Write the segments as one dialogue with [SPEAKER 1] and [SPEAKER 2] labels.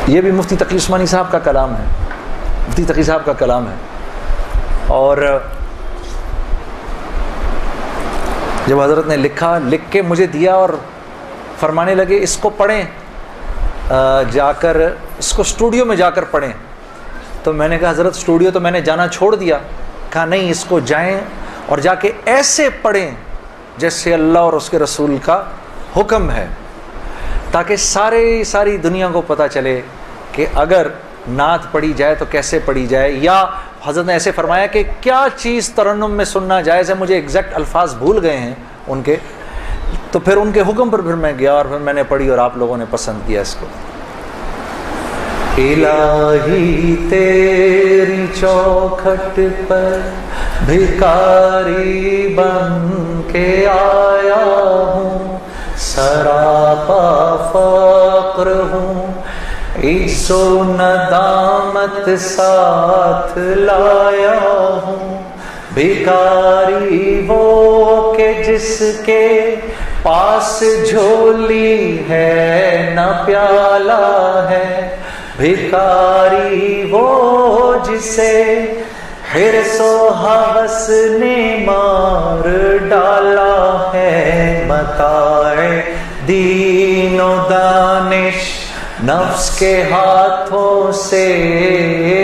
[SPEAKER 1] یہ بھی مفتی تقی عثمانی صاحب کا کلام ہے، مفتی تقی صاحب کا کلام ہے. اور جب حضرت نے لکھا، لکھ کے مجھے دیا اور فرمانے لگے اس کو پڑھیں، جا کر اس کو اسٹوڈیو میں جا کر پڑھیں. تو میں نے کہا حضرت اسٹوڈیو تو میں نے جانا چھوڑ دیا. کہا نہیں، اس کو جائیں اور جا کے ایسے پڑھیں جیسے اللہ اور اس کے رسول کا حکم ہے، تاکہ ساری دنیا کو پتہ چلے کہ اگر نعت پڑھی جائے تو کیسے پڑھی جائے. یا حضرت نے ایسے فرمایا کہ کیا چیز ترنم میں سننا جائز ہے، مجھے ایگزیکٹ الفاظ بھول گئے ہیں ان کے. تو پھر ان کے حکم پر پھر میں گیا اور پھر میں نے پڑھی اور آپ لوگوں نے پسند کیا اس کو. الہی تیری چوکھٹ پر بھکاری بن کے آیا ہوں، سراپا فقر ہوں، عجز و ندامت ساتھ لایا ہوں. بھکاری وہ کہ جس کے پاس جھولی ہے نہ پیالہ ہے، بھکاری وہ جسے حرص و ہوس نے مار ڈالا ہے. متاع دین و دانش نفس کے ہاتھوں سے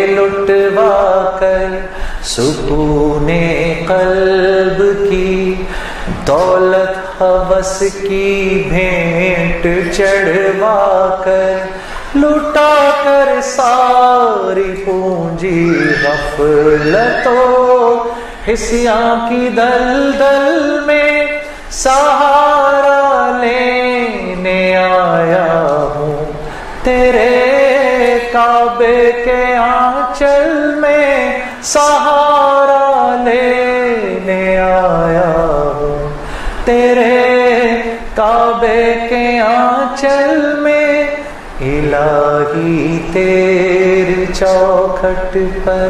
[SPEAKER 1] لٹوا کر، سکون قلب کی دولت ہوس کی بھینٹ چڑھوا کر، لٹا کر ساری پونجی غفلت و حسیاں کی دلدل میں سہارا لینے آیا ہوں. تیرے کعبے کے آنچل میں سہارا لینے آیا ہوں. تیرے کعبے کے آنچل میں الہی تیری چوکھٹ پر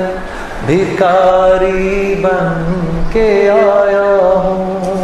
[SPEAKER 1] بھکاری بن کے آیا ہوں.